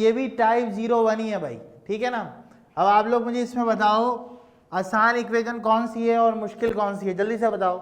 ये भी टाइप 0 1 ही है भाई, ठीक है ना। अब आप लोग मुझे इसमें बताओ आसान इक्वेशन कौन सी है और मुश्किल कौन सी है, जल्दी से बताओ।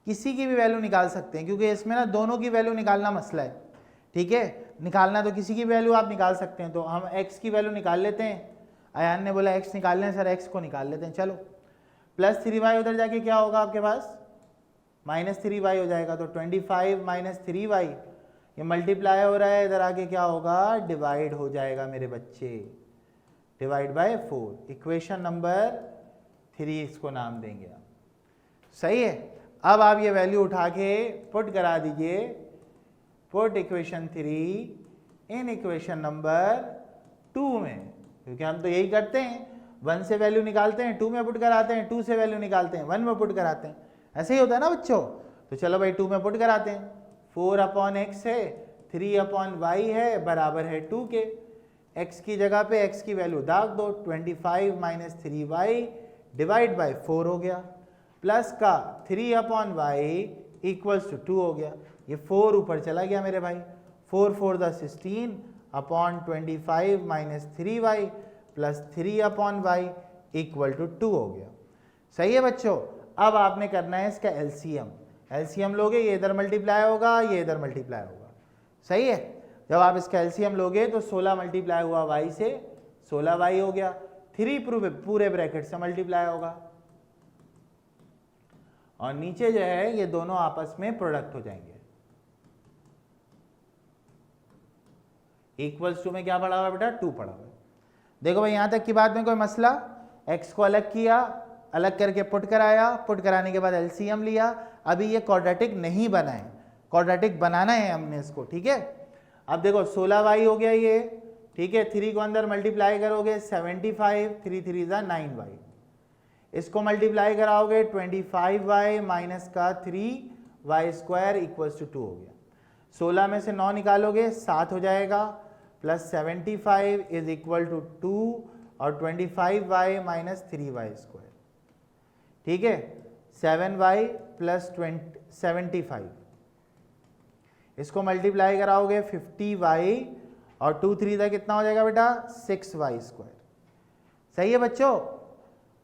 किसी की भी वैल्यू निकाल सकते हैं क्योंकि इसमें ना दोनों की वैल्यू निकालना मसला है, ठीक है। निकालना तो किसी की वैल्यू आप निकाल सकते हैं, तो हम x की वैल्यू निकाल लेते हैं। अयान ने बोला x निकाल लें, सर x को निकाल लेते हैं। चलो प्लस 3y उधर जाके क्या होगा आपके पास, माइनस 3y हो जाएगा। तो 25 माइनस 3y ये मल्टीप्लाई हो रहा है, इधर आके क्या होगा, डिवाइड हो जाएगा मेरे बच्चे, डिवाइड बाय 4। इक्वेशन नंबर 3 इसको नाम देंगे आप, सही है। अब आप ये वैल्यू उठा के पुट करा दीजिए, put equation 3 in equation number 2 में, क्योंकि हम तो यही करते हैं, 1 से वैल्यू निकालते हैं 2 में पुट कराते हैं, 2 से वैल्यू निकालते हैं 1 में पुट कराते हैं, ऐसे ही होता है ना बच्चों। तो चलो भाई 2 में पुट कराते हैं, 4/x है, 3/y है, बराबर है 2 के। x की जगह पे x की वैल्यू दाग दो, 25 माइनस 3y डिवाइड बाई 4 हो गया, प्लस का 3/y इक्वल्स टू 2 हो गया। ये 4 ऊपर चला गया मेरे भाई, 4 4 16 upon 25 minus 3y plus 3/y equal to 2 हो गया। सही है बच्चों। अब आपने करना है इसका एलसीएम, एलसीएम लोगे ये इधर मल्टीप्लाई होगा, ये इधर मल्टीप्लाई होगा, सही है। जब आप इसका एलसीएम लोगे तो 16 मल्टीप्लाई हुआ y से 16y हो गया, 3 पूरे ब्रैकेट से मल्टीप्लाई होगा, और नीचे जो है ये दोनों आपस में प्रोडक्ट हो जाएंगे। इक्वल्स टू में क्या पढ़ा हुआ बेटा, 2 पढ़ा हुआ। देखो भाई यहां तक की बात में कोई मसला, x को अलग किया, अलग करके पुट कराया, पुट कराने के बाद एलसीएम लिया। अभी ये क्वाड्रेटिक नहीं बना है, क्वाड्रेटिक बनाना है हमने इसको, ठीक है। अब देखो 16y हो गया ये, ठीक है, 3 को अंदर मल्टीप्लाई करोगे 75, 3 3 9y, इसको मल्टीप्लाई कराओगे 25y माइनस का 3y स्क्वायर इक्वल्स टू 2 हो गया। 16 में से 9 निकालोगे 7 हो जाएगा, प्लस 75 इज इक्वल टू 2 और 25y माइनस 3y स्क्वायर, ठीक है। 7y प्लस 75, इसको मल्टीप्लाई कराओगे 50y और 2 3 कितना हो जाएगा बेटा, 6y स्क्वायर। सही है बच्चों,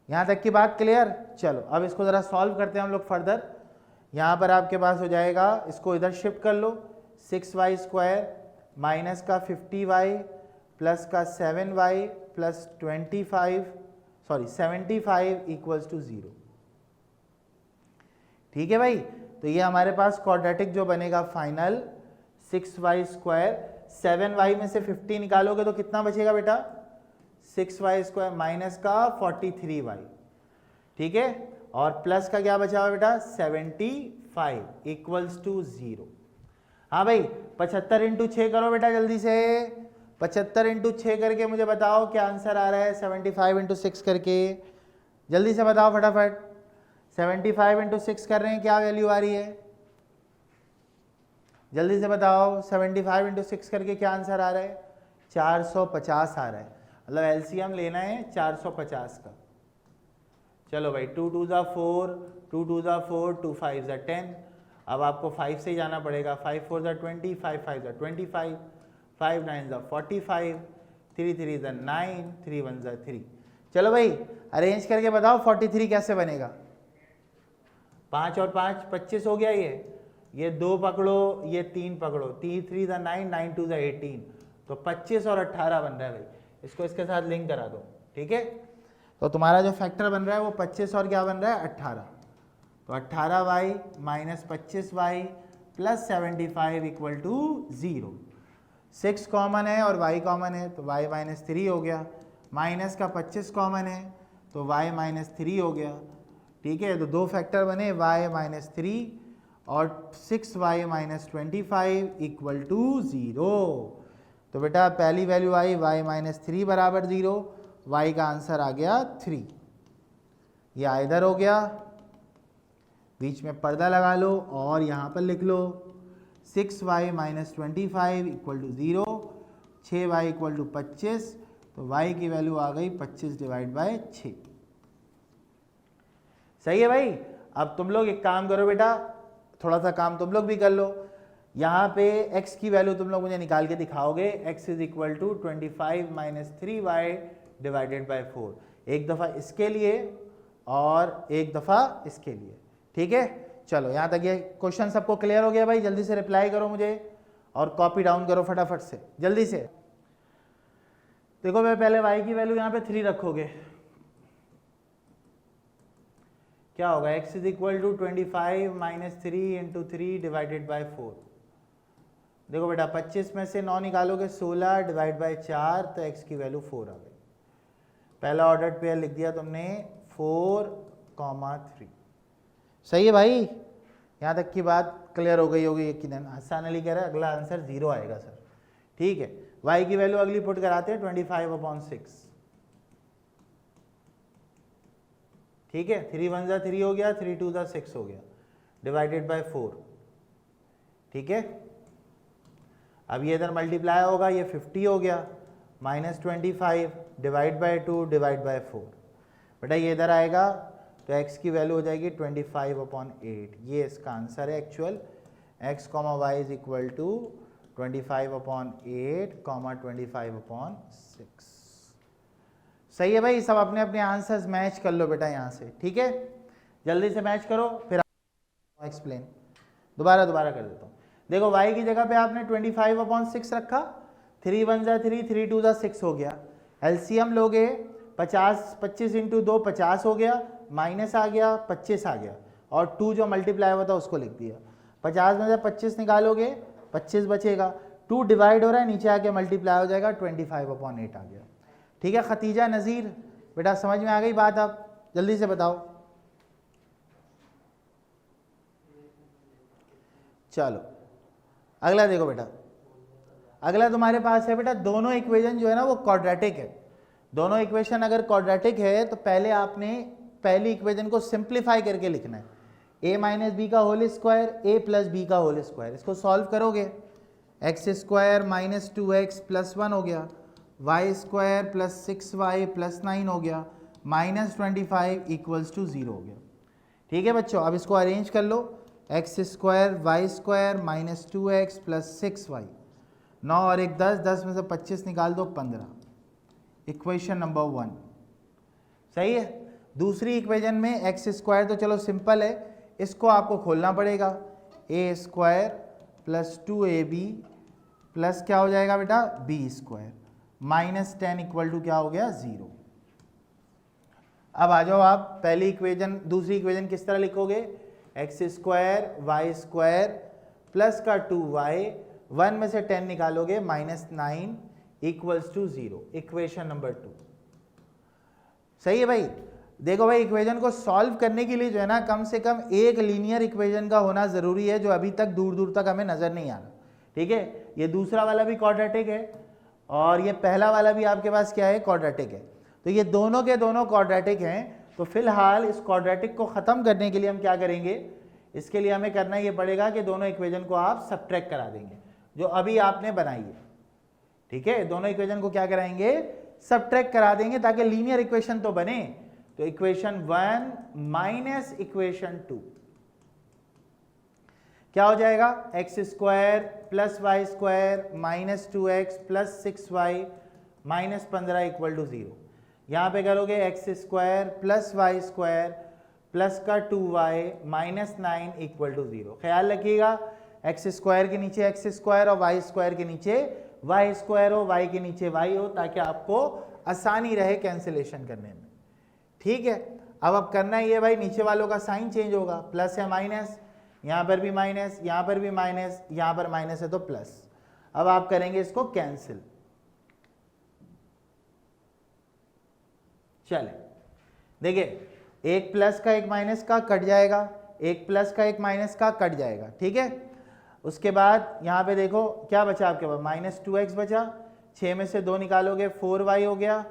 यहां तक की बात क्लियर। चलो अब इसको जरा सॉल्व करते हैं हम लोग फर्दर। यहां पर आपके पास हो जाएगा, इसको इधर शिफ्ट कर लो, 6y स्क्वायर माइनस का 50y प्लस का 7y प्लस 75 इक्वल्स टू 0, ठीक है भाई। तो ये हमारे पास क्वाड्रेटिक जो बनेगा फाइनल 6y स्क्वायर, 7y में से 50 निकालोगे तो कितना बचेगा बेटा, 6y स्क्वायर माइनस का 43y, ठीक है, और प्लस का क्या बचा हुआ बेटा 75 इक्वल्स टू 0। हाँ भाई 75 इंटू 6 करो बेटा जल्दी से, 75 इंटू 6 करके मुझे बताओ क्या आंसर आ रहा है, 75 इंटू 6 करके जल्दी से बताओ फटाफट। 75 इंटू 6 कर रहे हैं, क्या वैल्यू आ रही है, जल्दी से बताओ। 75 इंटू 6 करके क्या आंसर आ रहा है, 450 आ रहा है, मतलब एलसीएम लेना है 450 का। चलो भाई 2 2 ज़ा 4, 2 2 ज़ा 4, 2 5 ज़ा 10। अब आपको 5 से ही जाना पड़ेगा, 5 4 ज़ा 20, 5 5 ज़ा 25, 5 9 ज़ा 45, 3 3 ज़ा 9, 3 1 ज़ा 3। चलो भाई अरेंज करके बताओ 43 कैसे बनेगा। 5 और 5 25 हो गया, ये 2 पकड़ो, ये 3 पकड़ो, 3 3 ज़ा 9, 9 2 ज़ा 18, तो 25 और 18 बन रहा है भाई। इसको इसके साथ लिंक करा दो, ठीक है। तो तुम्हारा जो फैक्टर बन रहा है वो 25 और क्या बन रहा है 18, तो 18y minus 25y plus 75 equal to 0। 6 common है और y कॉमन है तो y माइनस 3 हो गया, माइनस का 25 कॉमन है तो y माइनस 3 हो गया, ठीक है। तो 2 फैक्टर बने y माइनस 3 और 6y माइनस 25 इक्वल टू 0। तो बेटा पहली वैल्यू आई y माइनस 3 बराबर 0, y का आंसर आ गया 3। ये इधर हो गया, बीच में पर्दा लगा लो और यहाँ पर लिख लो 6y minus 25 equal to 0, 6y equal to 25, तो y की वैल्यू आ गई 25 डिवाइड बाय 6। सही है भाई। अब तुम लोग एक काम करो बेटा, थोड़ा सा काम तुम लोग भी कर लो। यहाँ पे x की वैल्यू तुम लोग मुझे निकाल के दिखाओगे, x is equal to 25 minus 3y divided by 4, एक दफ़ा इसके लिए और एक दफ़ा इसके लिए। ठीक है, चलो यहाँ तक ये क्वेश्चन सबको क्लियर हो गया भाई? जल्दी से रिप्लाई करो मुझे और कॉपी डाउन करो फटाफट से, जल्दी से। देखो मैं पहले y की वैल्यू यहाँ पे 3 रखोगे, क्या होगा, x is equal to 25 minus 3 into 3 divided by 4। देखो बेटा 25 में से 9 निकालोगे 16 डिवाइड बाई 4, तो x की वैल्यू 4 आ गई। पहला ऑर्डर पेयर लिख दिया तुमने 4,3। सही है भाई? यहाँ तक की बात क्लियर हो गई होगी यकीनन। हसन अली कह रहा है अगला आंसर 0 आएगा सर। ठीक है, y की वैल्यू अगली पुट कराते हैं 25/6। ठीक है, 3 1 जा 3 हो गया, 3 2 जा 6 हो गया, डिवाइडेड बाय 4। ठीक है, अब ये इधर मल्टीप्लाई होगा, ये 50 हो गया, minus 25 divide by 2 divide by 4। बेटा ये इधर आएगा तो x की वैल्यू हो जाएगी 25/8। ये इसका आंसर है actual. x, y is equal to 25/8, 25/6। सही है भाई? सब अपने अपने आंसर्स मैच कर लो बेटा यहाँ से। ठीक है, जल्दी से मैच करो, फिर एक्सप्लेन दोबारा कर देता हूँ। देखो y की जगह पे आपने 25/6 रखा, 3 1 जा 3, 3 2 जा 6 हो गया। एलसीएम लोगे 25 इंटू 2 50 हो गया, माइनस आ गया 25 आ गया, और 2 जो मल्टीप्लाई हुआ था उसको लिख दिया। 50 में से 25 निकालोगे 25 बचेगा, 2 डिवाइड हो रहा है, नीचे आके मल्टीप्लाई हो जाएगा, 25/8 आ गया। ठीक है खतीजा नज़ीर, बेटा समझ में आ गई बात? आप जल्दी से बताओ। चलो अगला देखो बेटा, अगला तुम्हारे पास है बेटा, दोनों इक्वेशन जो है ना वो क्वाड्रेटिक है। दोनों इक्वेशन अगर क्वाड्रेटिक है तो पहले आपने पहली इक्वेशन को सिंप्लीफाई करके लिखना है, a माइनस बी का whole square, a plus B का होल स्क्वायर। इसको सॉल्व करोगे, X square minus 2x plus 1 हो गया, Y square plus 6y plus 9 हो गया, माइनस 25 इक्वल्स टू 0 हो गया। ठीक है बच्चों, अब इसको अरेंज कर लो, x square Y square minus 2x plus 6y, 9 और 1 10, 10 में से 25 निकाल दो 15। इक्वेशन नंबर 1 सही है। दूसरी इक्वेशन में एक्स स्क्वायर तो चलो सिंपल है, इसको आपको खोलना पड़ेगा, ए स्क्वायर प्लस 2ab प्लस क्या हो जाएगा बेटा B square, minus 10 equal to क्या हो गया 0। अब आ जाओ आप पहली इक्वेशन, दूसरी इक्वेशन किस तरह लिखोगे, X square Y square plus का 2y, 1 में से 10 निकालोगे minus 9 equals to 0। Equation number 2 सही है भाई। देखो भाई इक्वेशन को सॉल्व करने के लिए जो है ना कम से कम एक लीनियर इक्वेशन का होना जरूरी है, जो अभी तक दूर दूर तक हमें नजर नहीं आ रहा। ठीक है, ये दूसरा वाला भी क्वाड्रेटिक है और ये पहला वाला भी आपके पास क्या है क्वाड्रेटिक है, तो ये दोनों के दोनों क्वाड्रेटिक हैं। तो फिलहाल इस क्वाड्रेटिक को ख़त्म करने के लिए हम क्या करेंगे, इसके लिए हमें करना ये पड़ेगा कि दोनों इक्वेशन को आप सब्ट्रैक्ट करा देंगे जो अभी आपने बनाई है। ठीक है, दोनों इक्वेशन को क्या कराएंगे, सब्ट्रैक्ट करा देंगे ताकि लीनियर इक्वेशन तो बने। तो इक्वेशन 1 माइनस इक्वेशन 2 क्या हो जाएगा, X square plus Y square minus 2x plus 6y minus 15 equal to 0। यहाँ पे करोगे X square plus Y square plus का 2y माइनस 9 इक्वल टू 0। ख्याल रखिएगा एक्स स्क्वायर के नीचे एक्स स्क्वायर और वाई स्क्वायर के नीचे वाई स्क्वायर हो, वाई के नीचे वाई हो, ताकि आपको आसानी रहे कैंसिलेशन करने में। ठीक है, अब करना ही है भाई, नीचे वालों का साइन चेंज होगा, प्लस है माइनस, यहाँ पर भी माइनस, यहाँ पर भी माइनस, यहाँ पर माइनस है तो प्लस। अब आप करेंगे इसको कैंसिल। चले देखिए, एक प्लस का एक माइनस का कट जाएगा, एक प्लस का एक माइनस का कट जाएगा। ठीक है, उसके बाद यहाँ पे देखो क्या बचा आपके पास, माइनस 2x बचा, 6 में से 2 निकालोगे 4y हो गया,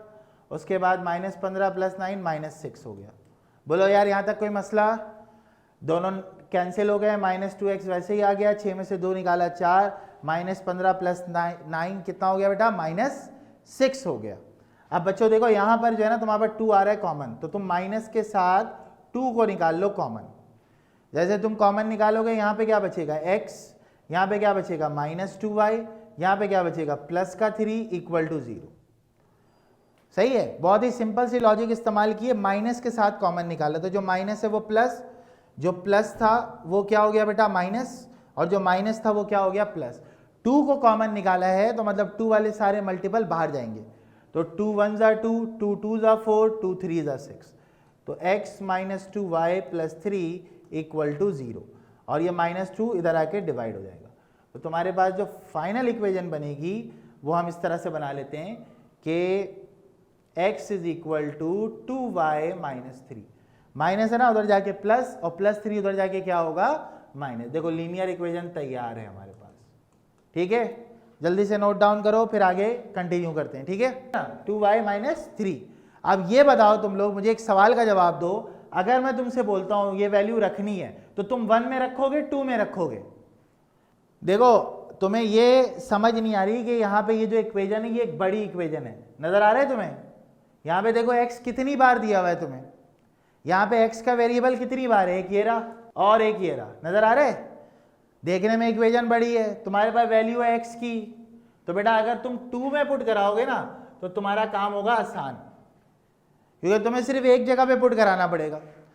उसके बाद माइनस 15 प्लस 9 माइनस 6 हो गया। बोलो यार यहाँ तक कोई मसला, दोनों कैंसिल हो गए, माइनस 2x वैसे ही आ गया, 6 में से 2 निकाला 4, माइनस 15 प्लस 9 कितना हो गया बेटा माइनस 6 हो गया। अब बच्चों देखो यहाँ पर जो है ना तुम्हारे पास 2 आ रहा है कॉमन, तो तुम माइनस के साथ 2 को निकाल लो कॉमन। जैसे तुम कॉमन निकालोगे यहाँ पे क्या बचेगा x, यहाँ पे क्या बचेगा -2y, यहाँ पे क्या बचेगा प्लस का 3 इक्वल टू 0। सही है, बहुत ही सिंपल सी लॉजिक इस्तेमाल किए, माइनस के साथ कॉमन निकाला, तो जो माइनस है वो प्लस, जो प्लस था वो क्या हो गया बेटा माइनस, और जो माइनस था वो क्या हो गया प्लस। 2 को कॉमन निकाला है तो मतलब 2 वाले सारे मल्टीपल बाहर जाएंगे, तो 2 1 ज़ा 2, 2 2 ज़ा 4, 2 3 ज़ा 6, तो x minus 2y plus 3 equal to 0, और ये -2 इधर आके डिवाइड हो जाएगा। तो तुम्हारे पास जो फाइनल इक्वेशन बनेगी वो हम इस तरह से बना लेते हैं कि x is equal to 2y minus 3, minus है ना उधर जाके प्लस, और प्लस 3 उधर जाके क्या होगा माइनस। देखो लीनियर इक्वेशन तैयार है हमारे पास। ठीक है, जल्दी से नोट डाउन करो, फिर आगे कंटिन्यू करते हैं। ठीक है, 2y माइनस 3। अब ये बताओ तुम लोग, मुझे एक सवाल का जवाब दो, अगर मैं तुमसे बोलता हूं ये वैल्यू रखनी है तो तुम 1 में रखोगे 2 में रखोगे? देखो तुम्हें ये समझ नहीं आ रही कि यहाँ पे ये जो इक्वेशन है ये एक बड़ी इक्वेशन है, नजर आ रहा है तुम्हें? यहाँ पे देखो x कितनी बार दिया हुआ है तुम्हें, यहाँ पे x का वेरिएबल कितनी बार है, एक ये रहा और एक ये रहा, नजर आ रहा है? देखने में इक्वेशन बड़ी है, तुम्हारे पास वैल्यू है x की, तो बेटा अगर तुम 2 में पुट कराओगे ना तो तुम्हारा काम होगा आसान, क्योंकि तुम्हें सिर्फ एक जगह पे पुट कराना पड़ेगा।